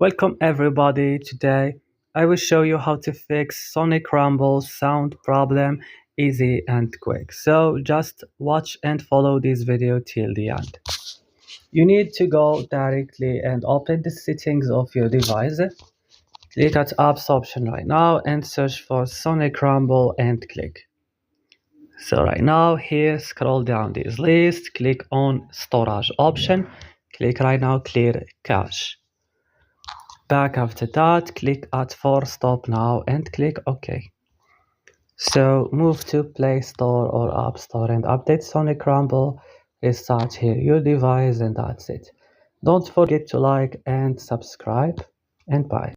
Welcome everybody. Today I will show you how to fix Sonic Rumble's sound problem easy and quick. So just watch and follow this video till the end. You need to go directly and open the settings of your device. Click at apps option right now and search for Sonic Rumble and click. So right now here scroll down this list, click on storage option, click right now clear cache. Back after that, click at force stop now and click OK. So move to Play Store or App Store and update Sonic Rumble. Restart here your device and that's it. Don't forget to like and subscribe and bye.